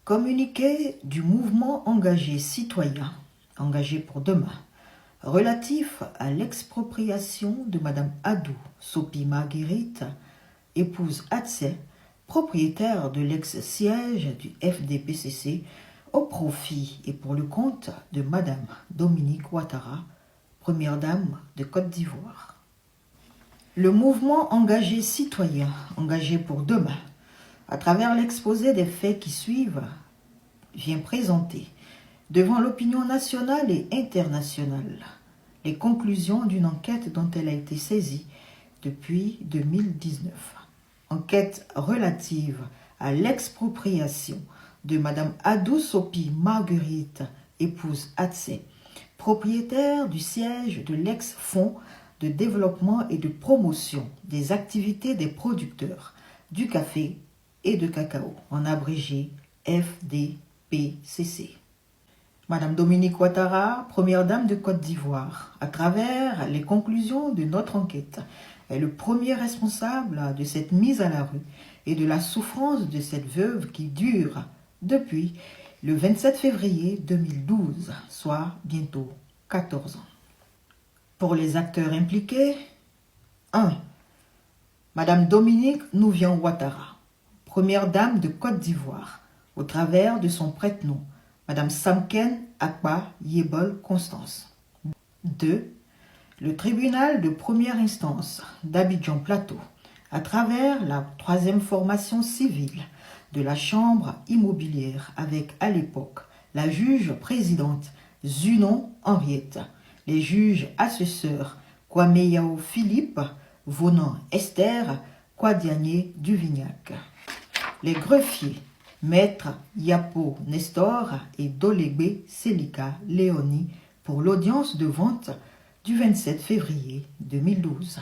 Communiqué du mouvement engagé citoyen, engagé pour demain, relatif à l'expropriation de Madame Adou Sopi Marguerite, épouse Atsé, propriétaire de l'ex-siège du FDPCC, au profit et pour le compte de Madame Dominique Ouattara, première dame de Côte d'Ivoire. Le mouvement engagé citoyen, engagé pour demain, à travers l'exposé des faits qui suivent, vient présenter devant l'opinion nationale et internationale les conclusions d'une enquête dont elle a été saisie depuis 2019. Enquête relative à l'expropriation de Madame Adou Sopi Marguerite, épouse Atsé, propriétaire du siège de l'ex-Fonds de développement et de promotion des activités des producteurs du café et de cacao, en abrégé FDPCC. Madame Dominique Ouattara, première dame de Côte d'Ivoire, à travers les conclusions de notre enquête, est le premier responsable de cette mise à la rue et de la souffrance de cette veuve qui dure depuis le 27 février 2012, soit bientôt 14 ans. Pour les acteurs impliqués, 1. Madame Dominique Nouvian Ouattara, première dame de Côte d'Ivoire, au travers de son prête-nom, Madame Samken Akpa Yebol Constance. 2. Le tribunal de première instance d'Abidjan Plateau, à travers la 3e formation civile de la Chambre immobilière avec, à l'époque, la juge présidente Zunon Henriette, les juges assesseurs Kwame Yao Philippe, Vonan Esther, Kwadianier Duvignac. Les greffiers Maître Yapo Nestor et Dolegbe Selika Léonie pour l'audience de vente du 27 février 2012.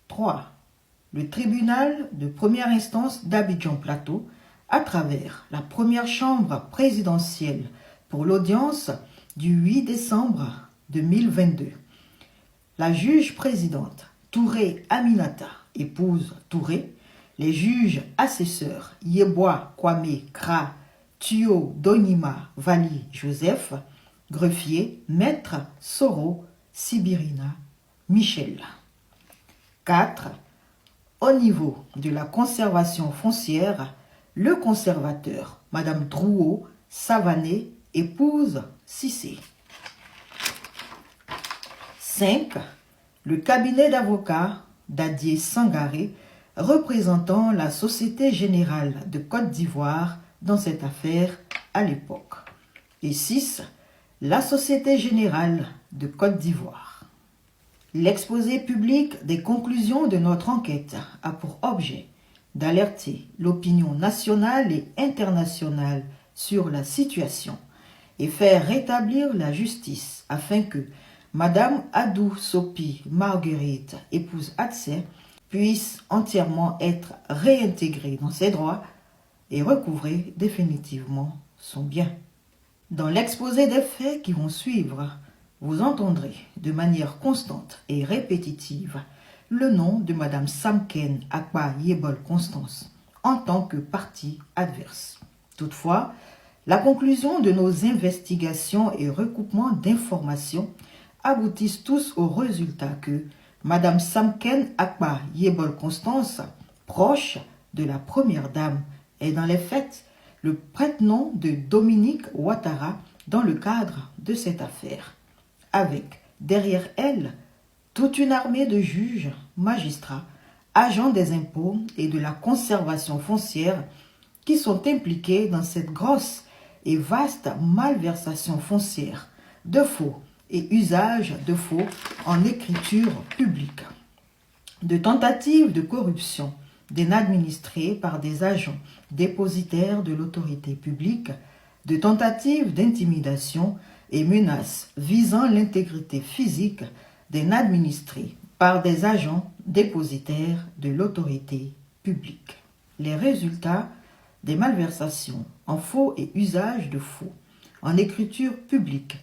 3. Le tribunal de première instance d'Abidjan Plateau, à travers la première chambre présidentielle pour l'audience du 8 décembre 2022. La juge présidente Touré Aminata, épouse Touré, les juges assesseurs Yeboah Kwame Kra, Tuyo Donima Vali Joseph, greffier Maître Soro Sibirina Michel. 4. Au niveau de la conservation foncière, le conservateur Madame Drouot Savané, épouse Cissé. 5. Le cabinet d'avocats Dadier Sangaré, représentant la Société Générale de Côte d'Ivoire dans cette affaire à l'époque. Et 6. La Société Générale de Côte d'Ivoire. L'exposé public des conclusions de notre enquête a pour objet d'alerter l'opinion nationale et internationale sur la situation et faire rétablir la justice afin que Madame Adou Sopi Marguerite, épouse Atsé, puisse entièrement être réintégrée dans ses droits et recouvrer définitivement son bien. Dans l'exposé des faits qui vont suivre, vous entendrez de manière constante et répétitive le nom de Madame Samken Akpa Yebol Constance en tant que partie adverse. Toutefois, la conclusion de nos investigations et recoupements d'informations aboutissent tous au résultat que Madame Samken Akpa Yebol Constance, proche de la première dame, est dans les faits le prête-nom de Dominique Ouattara dans le cadre de cette affaire, avec derrière elle toute une armée de juges, magistrats, agents des impôts et de la conservation foncière qui sont impliqués dans cette grosse et vaste malversation foncière de faux et usage de faux en écriture publique, de tentatives de corruption d'inadministrés par des agents dépositaires de l'autorité publique, de tentatives d'intimidation et menaces visant l'intégrité physique d'un administré par des agents dépositaires de l'autorité publique. Les résultats des malversations en faux et usage de faux en écriture publique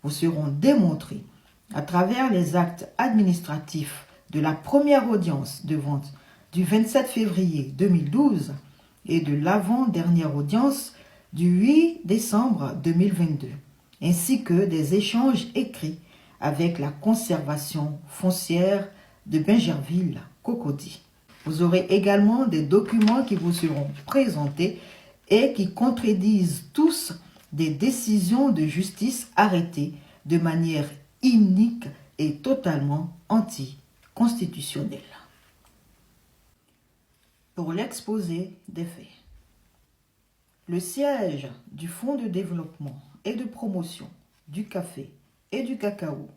vous seront démontrés à travers les actes administratifs de la première audience de vente du 27 février 2012 et de l'avant-dernière audience du 8 décembre 2022, ainsi que des échanges écrits avec la conservation foncière de Bingerville-Cocody. Vous aurez également des documents qui vous seront présentés et qui contredisent tous des décisions de justice arrêtées de manière inique et totalement anticonstitutionnelle. Pour l'exposé des faits, le siège du Fonds de développement et de promotion du café et du cacao,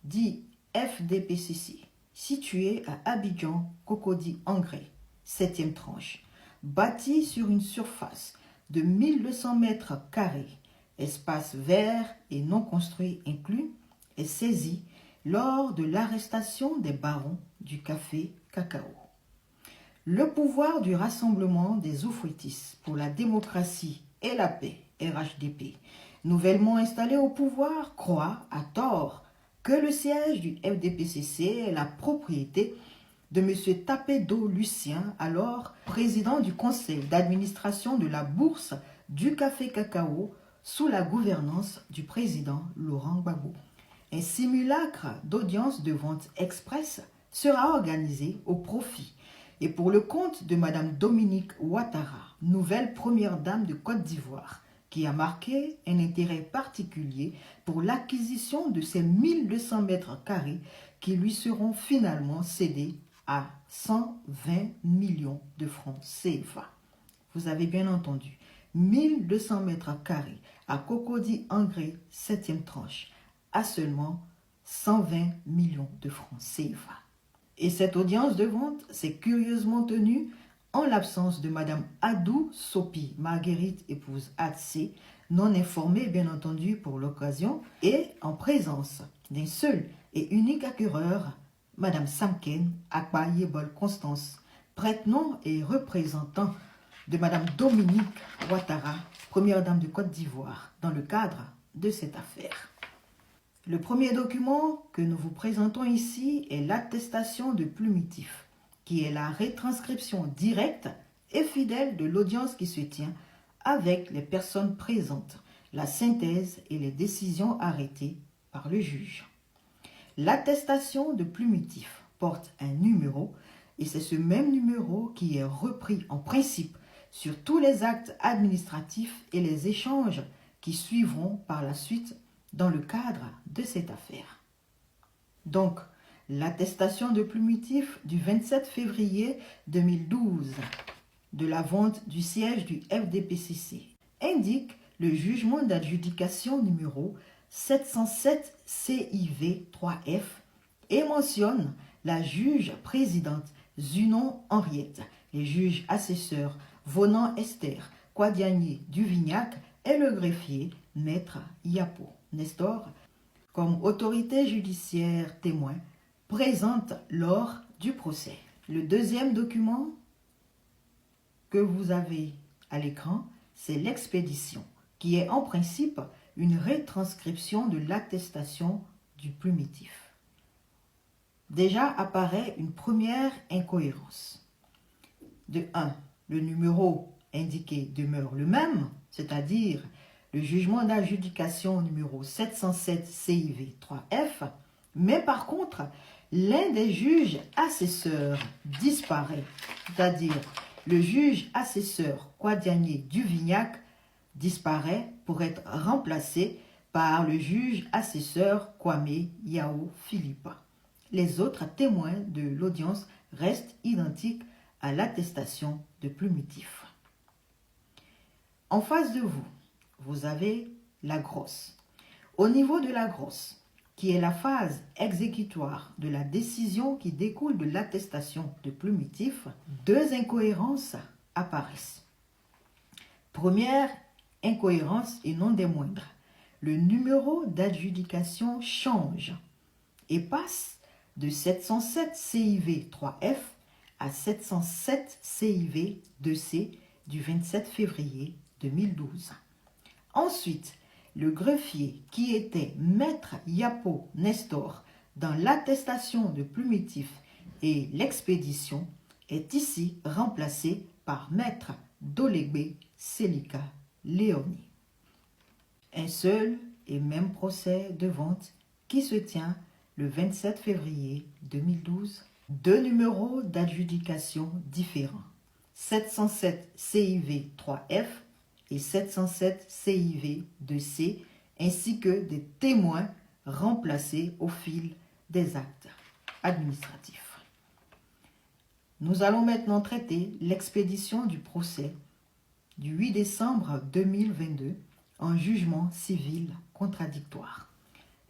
dit FDPCC, situé à Abidjan, Cocody Angré, 7e tranche, bâti sur une surface de 1200 mètres carrés, espace vert et non construit inclus, est saisi lors de l'arrestation des barons du café cacao. Le pouvoir du Rassemblement des Oufouettis pour la démocratie et la paix, RHDP, nouvellement installé au pouvoir, croit, à tort, que le siège du FDPCC est la propriété de M. Tapédo Lucien, alors président du conseil d'administration de la bourse du café cacao sous la gouvernance du président Laurent Gbagbo. Un simulacre d'audience de vente express sera organisé au profit et pour le compte de Mme Dominique Ouattara, nouvelle première dame de Côte d'Ivoire, qui a marqué un intérêt particulier pour l'acquisition de ces 1200 mètres carrés qui lui seront finalement cédés à 120 millions de francs CFA. Vous avez bien entendu, 1200 mètres carrés à Cocody Angré, 7e tranche, à seulement 120 millions de francs CFA. Et cette audience de vente s'est curieusement tenue en l'absence de Mme Adou Sopi, Marguerite, épouse Atsé, non informée bien entendu pour l'occasion, et en présence d'un seul et unique acquéreur, Mme Samken Akbayebol Constance, prête-nom et représentant de Mme Dominique Ouattara, première dame de Côte d'Ivoire, dans le cadre de cette affaire. Le premier document que nous vous présentons ici est l'attestation de plumitif, qui est la retranscription directe et fidèle de l'audience qui se tient avec les personnes présentes, la synthèse et les décisions arrêtées par le juge. L'attestation de plumitif porte un numéro et c'est ce même numéro qui est repris en principe sur tous les actes administratifs et les échanges qui suivront par la suite dans le cadre de cette affaire. Donc, l'attestation de plumitif du 27 février 2012 de la vente du siège du FDPCC indique le jugement d'adjudication numéro 707 CIV 3F et mentionne la juge présidente Zunon Henriette, les juges assesseurs Vonan Esther, Kwadianier Duvignac et le greffier Maître Yapo Nestor comme autorité judiciaire témoin présente lors du procès. Le deuxième document que vous avez à l'écran, c'est l'expédition, qui est en principe une retranscription de l'attestation du plumitif. Déjà apparaît une première incohérence. De 1, le numéro indiqué demeure le même, c'est-à-dire le jugement d'adjudication numéro 707 CIV 3F, mais par contre, l'un des juges assesseurs disparaît, c'est-à-dire le juge assesseur Kwadianier Duvignac disparaît pour être remplacé par le juge assesseur Kwame Yao Philippa. Les autres témoins de l'audience restent identiques à l'attestation de plumitif. En face de vous, vous avez la grosse. Au niveau de la grosse, qui est la phase exécutoire de la décision qui découle de l'attestation de plumitif, deux incohérences apparaissent. Première incohérence et non des moindres, le numéro d'adjudication change et passe de 707 CIV 3F à 707 CIV 2C du 27 février 2012. Ensuite, le greffier qui était Maître Yapo Nestor dans l'attestation de plumitif et l'expédition est ici remplacé par Maître Dolegbe Selika Léonie. Un seul et même procès de vente qui se tient le 27 février 2012. Deux numéros d'adjudication différents. 707 CIV 3F et 707 CIV 2C, ainsi que des témoins remplacés au fil des actes administratifs. Nous allons maintenant traiter l'expédition du procès du 8 décembre 2022 en jugement civil contradictoire.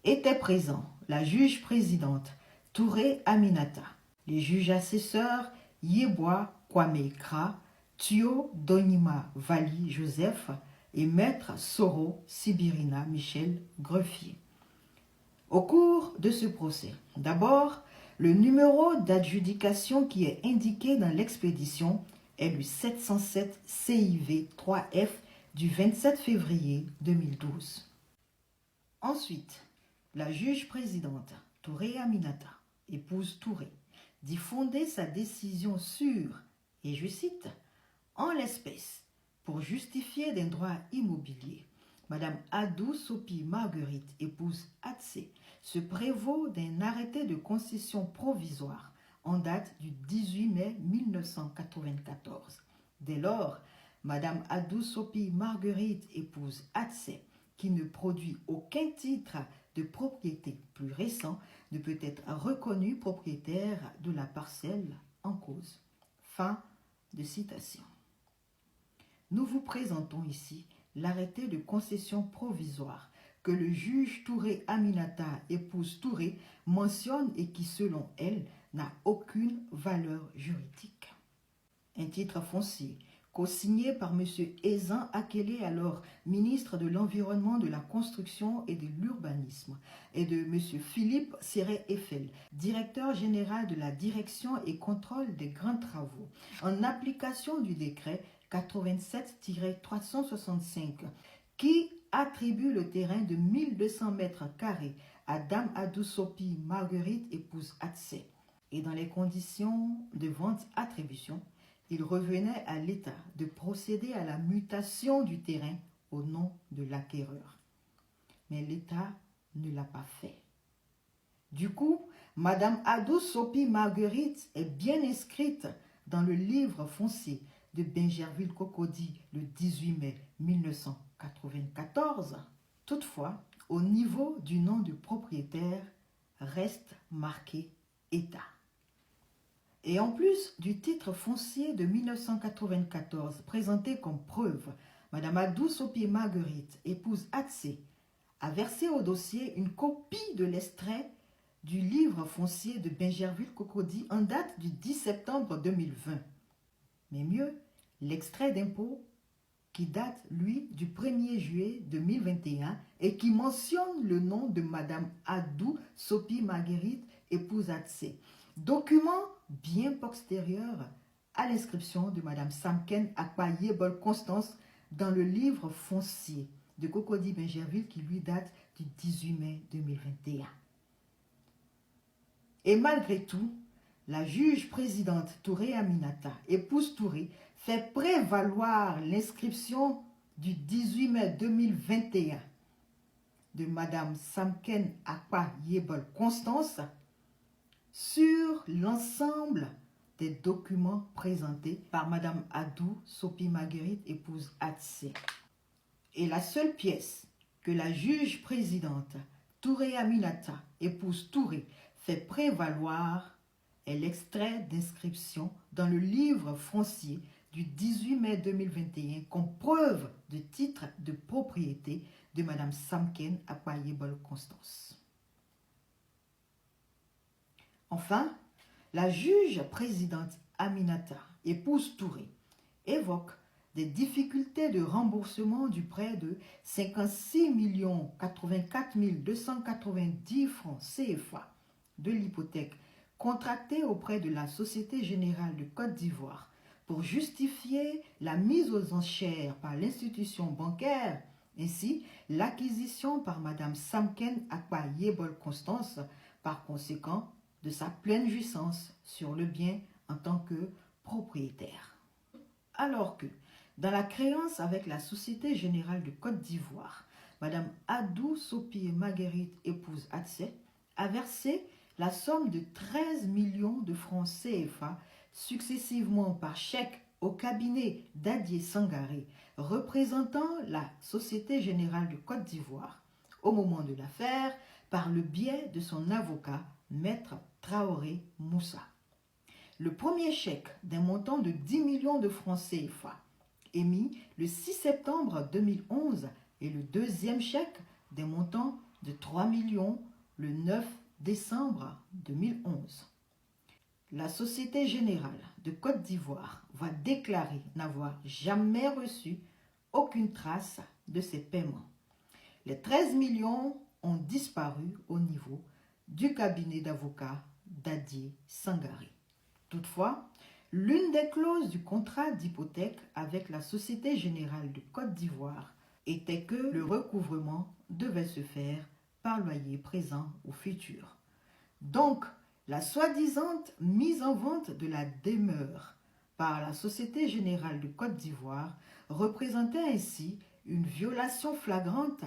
Étaient présents la juge présidente Touré Aminata, les juges assesseurs Yeboah Kwame Kra, Thio Donima Vali Joseph et maître Soro Sibirina Michel Greffier. Au cours de ce procès, d'abord, le numéro d'adjudication qui est indiqué dans l'expédition est le 707 CIV 3F du 27 février 2012. Ensuite, la juge présidente Touré Aminata, épouse Touré, dit fonder sa décision sur, et je cite, « en l'espèce, pour justifier d'un droit immobilier, Madame Adou Sopi Marguerite, épouse Atsé, se prévaut d'un arrêté de concession provisoire en date du 18 mai 1994. Dès lors, Madame Adou Sopi Marguerite, épouse Atsé, qui ne produit aucun titre de propriété plus récent, ne peut être reconnue propriétaire de la parcelle en cause. » Fin de citation. Nous vous présentons ici l'arrêté de concession provisoire que le juge Touré Aminata, épouse Touré, mentionne et qui, selon elle, n'a aucune valeur juridique. Un titre foncier co-signé par M. Ezan Akele, alors ministre de l'Environnement, de la Construction et de l'Urbanisme, et de M. Philippe Serret-Eiffel, directeur général de la Direction et contrôle des grands travaux, en application du décret 87-365, qui attribue le terrain de 1200 mètres carrés à Dame Adou Sopi Marguerite, épouse Atsé. Et dans les conditions de vente-attribution, il revenait à l'État de procéder à la mutation du terrain au nom de l'acquéreur. Mais l'État ne l'a pas fait. Du coup, Madame Adou Sopi Marguerite est bien inscrite dans le livre foncier de Bingerville-Cocody le 18 mai 1994. Toutefois, au niveau du nom du propriétaire, reste marqué État. Et en plus du titre foncier de 1994 présenté comme preuve, Madame Adou Sopi Marguerite, épouse Atsé, a versé au dossier une copie de l'extrait du livre foncier de Bingerville-Cocody en date du 10 septembre 2020. Mais mieux, l'extrait d'impôt qui date, lui, du 1er juillet 2021 et qui mentionne le nom de Madame Adou Sopi Marguerite, épouse Atsé. Document bien postérieur à l'inscription de Madame Samken Akpa Yebol Constance dans le livre foncier de Cocody Bingerville qui lui date du 18 mai 2021. Et malgré tout, la juge présidente Touré Aminata, épouse Touré, fait prévaloir l'inscription du 18 mai 2021 de Madame Samken Akpa Yebol Constance sur l'ensemble des documents présentés par Madame Adou Sopi Marguerite, épouse Atsé. Et la seule pièce que la juge présidente Touré Aminata, épouse Touré, fait prévaloir est l'extrait d'inscription dans le livre foncier du 18 mai 2021 comme preuve de titre de propriété de Madame Samken Akpa Yebol Constance. Enfin, la juge présidente Aminata, épouse Touré, évoque des difficultés de remboursement du prêt de 56 084 290 francs CFA de l'hypothèque contractée auprès de la Société Générale de Côte d'Ivoire pour justifier la mise aux enchères par l'institution bancaire, ainsi l'acquisition par Madame Samken Akpa Yebol Constance, par conséquent, de sa pleine jouissance sur le bien en tant que propriétaire. Alors que Dans la créance avec la Société Générale de Côte d'Ivoire, Madame Adou Sopi Marguerite, épouse Atsé, a versé la somme de 13 millions de francs CFA successivement par chèque au cabinet d'Adié Sangaré, représentant la Société Générale de Côte d'Ivoire, au moment de l'affaire, par le biais de son avocat, Maître Traoré Moussa. Le premier chèque d'un montant de 10 millions de francs CFA, émis le 6 septembre 2011, et le deuxième chèque d'un montant de 3 millions le 9 décembre 2011. La Société Générale de Côte d'Ivoire va déclarer n'avoir jamais reçu aucune trace de ces paiements. Les 13 millions ont disparu au niveau du cabinet d'avocats d'Adié Sangaré. Toutefois, l'une des clauses du contrat d'hypothèque avec la Société Générale de Côte d'Ivoire était que le recouvrement devait se faire par loyer présent ou futur. Donc, la soi-disant mise en vente de la demeure par la Société Générale de Côte d'Ivoire représentait ainsi une violation flagrante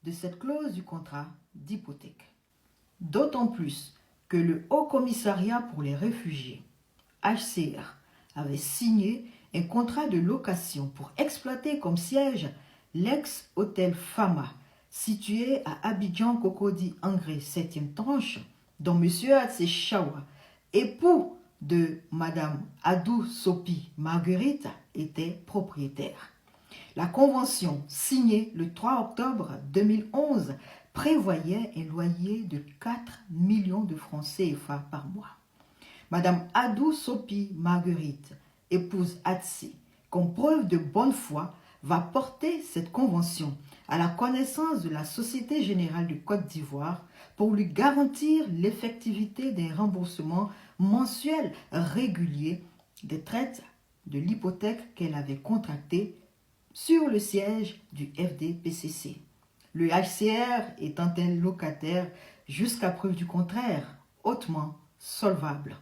de cette clause du contrat d'hypothèque. D'autant plus que le Haut Commissariat pour les réfugiés, HCR, avait signé un contrat de location pour exploiter comme siège l'ex-hôtel Fama, situé à Abidjan Cocody Angré 7e tranche, dont M. Atsé Chawa, époux de Mme Adou Sopi Marguerite, était propriétaire. La convention signée le 3 octobre 2011 prévoyait un loyer de 4 millions de francs CFA par mois. Mme Adou Sopi Marguerite, épouse Atsé, comme preuve de bonne foi, va porter cette convention à la connaissance de la Société Générale de Côte d'Ivoire pour lui garantir l'effectivité d'un remboursement mensuel régulier des traites de l'hypothèque qu'elle avait contractée sur le siège du FDPCC. Le HCR étant un locataire jusqu'à preuve du contraire, hautement solvable.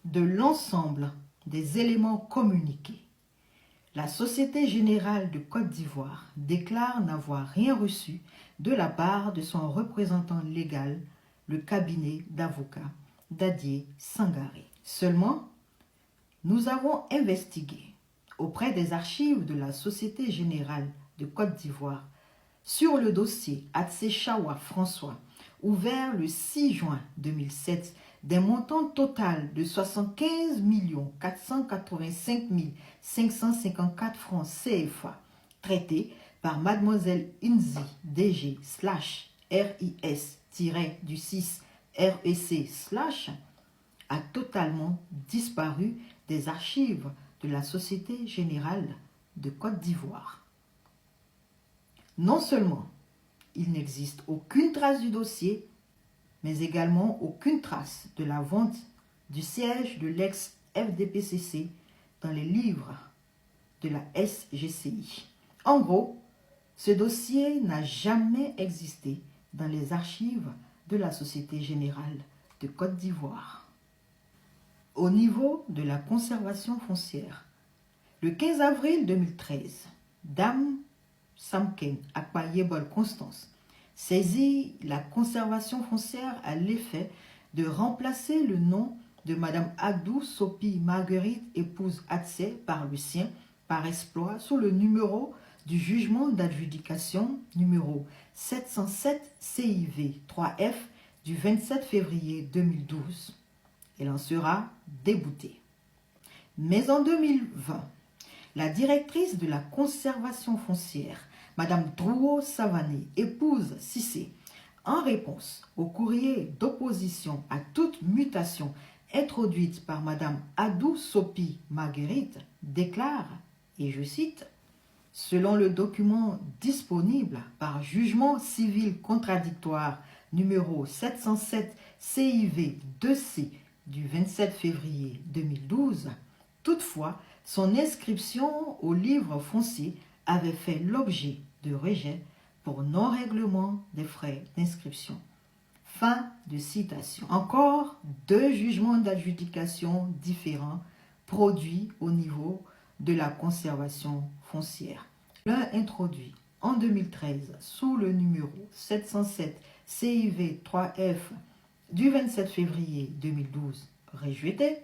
De l'ensemble des éléments communiqués, la Société Générale de Côte d'Ivoire déclare n'avoir rien reçu de la part de son représentant légal, le cabinet d'avocats d'Adié Sangaré. Seulement, nous avons investigué auprès des archives de la Société Générale de Côte d'Ivoire sur le dossier Atsé Chawa François, ouvert le 6 juin 2007, d'un montant total de 75 485 554 francs CFA, traité par Mademoiselle Inzi DG /RIS-du-6 REC/ a totalement disparu des archives de la Société Générale de Côte d'Ivoire. Non seulement il n'existe aucune trace du dossier, mais également aucune trace de la vente du siège de l'ex-FDPCC dans les livres de la SGCI. En gros, ce dossier n'a jamais existé dans les archives de la Société Générale de Côte d'Ivoire. Au niveau de la conservation foncière, le 15 avril 2013, Dame Samken Akpayebol Constance saisit la conservation foncière à l'effet de remplacer le nom de Mme Adou Sopi Marguerite, épouse Atsé, par le sien, par exploit, sous le numéro du jugement d'adjudication numéro 707 CIV 3F du 27 février 2012. Elle en sera déboutée. Mais en 2020, la directrice de la conservation foncière, Mme Drouot Savané, épouse Cissé, en réponse au courrier d'opposition à toute mutation introduite par Mme Adou Sopi Marguerite, déclare, et je cite, « Selon le document disponible par jugement civil contradictoire numéro 707 CIV 2C du 27 février 2012, toutefois, son inscription au livre foncier avait fait l'objet de rejet pour non-règlement des frais d'inscription. » Fin de citation. Encore deux jugements d'adjudication différents produits au niveau de la conservation foncière. L'un introduit en 2013 sous le numéro 707 CIV 3F du 27 février 2012 rejeté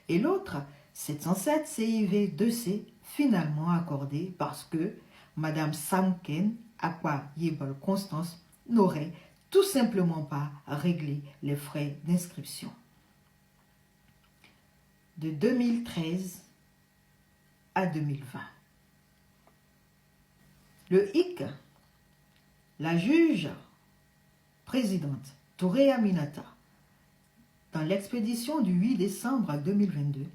et l'autre 707 CIV 2C finalement accordé parce que Madame Samken Akwa Yebol Constance n'aurait tout simplement pas réglé les frais d'inscription. De 2013 à 2020. Le hic, la juge présidente Touré Aminata, dans l'expédition du 8 décembre 2022,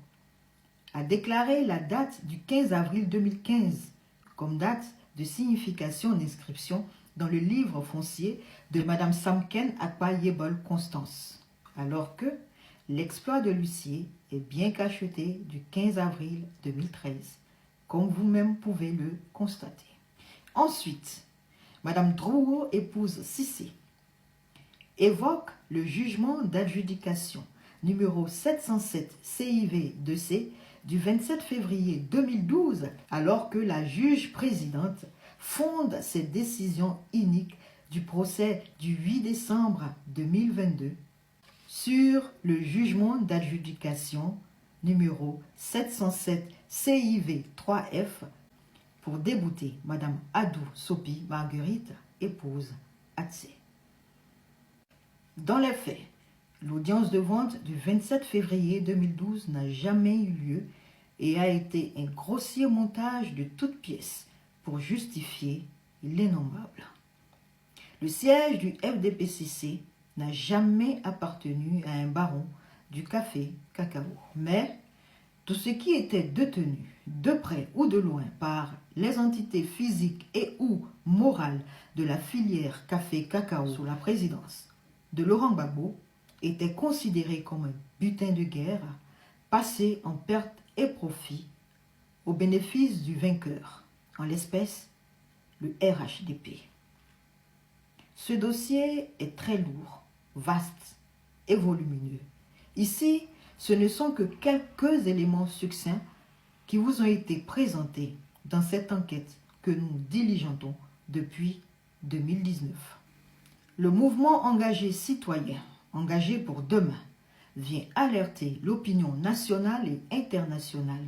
a déclaré la date du 15 avril 2015 comme date de signification d'inscription dans le livre foncier de Madame Samken Akwa Yebol Constance, alors que l'exploit de l'huissier est bien cacheté du 15 avril 2013, comme vous-même pouvez le constater. Ensuite, Madame Drouot, épouse Cissé, évoque le jugement d'adjudication numéro 707 CIV 2C du 27 février 2012, alors que la juge présidente fonde ses décisions iniques du procès du 8 décembre 2022 sur le jugement d'adjudication numéro 707 CIV 3F pour débouter Madame Adou Sopi Marguerite, épouse Atsé. Dans les faits, l'audience de vente du 27 février 2012 n'a jamais eu lieu et a été un grossier montage de toutes pièces pour justifier l'innommable. Le siège du FDPCC n'a jamais appartenu à un baron du café cacao. Mais tout ce qui était détenu de près ou de loin par les entités physiques et ou morales de la filière café cacao sous la présidence de Laurent Gbagbo était considéré comme un butin de guerre passé en perte et profit au bénéfice du vainqueur, en l'espèce le RHDP. Ce dossier est très lourd, vaste et volumineux. Ici, ce ne sont que quelques éléments succincts qui vous ont été présentés dans cette enquête que nous diligentons depuis 2019. Le mouvement engagé citoyen, engagé pour demain, vient alerter l'opinion nationale et internationale,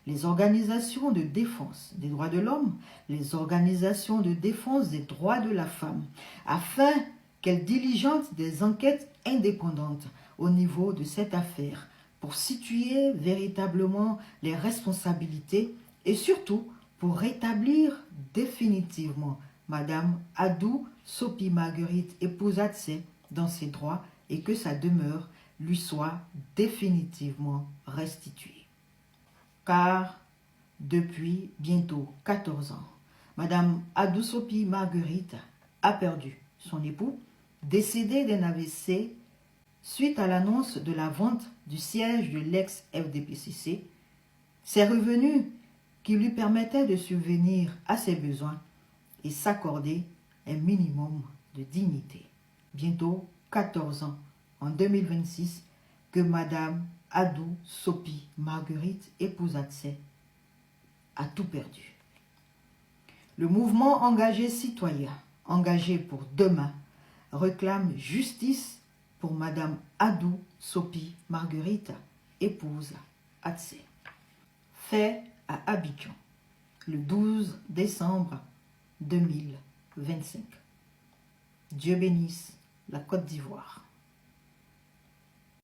les organisations de défense des droits de l'homme, les organisations de défense des droits de la femme, afin qu'elles diligentent des enquêtes indépendantes au niveau de cette affaire pour situer véritablement les responsabilités et surtout pour rétablir définitivement Madame Adou Sopi Marguerite, épouse Atsé, dans ses droits et que sa demeure lui soit définitivement restituée. Car depuis bientôt 14 ans, Madame Adou Sopi Marguerite a perdu son époux, décédé d'un AVC suite à l'annonce de la vente du siège de l'ex-FDPCC, ses revenus qui lui permettaient de subvenir à ses besoins et s'accorder un minimum de dignité. Bientôt 14 ans, en 2026, que Madame Adou Sopi Marguerite, épouse Atsé, a tout perdu. Le mouvement engagé citoyen, engagé pour demain, réclame justice pour Madame Adou Sopi Marguerite, épouse Atsé. Fait à Abidjan, le 12 décembre 2025. Dieu bénisse la Côte d'Ivoire.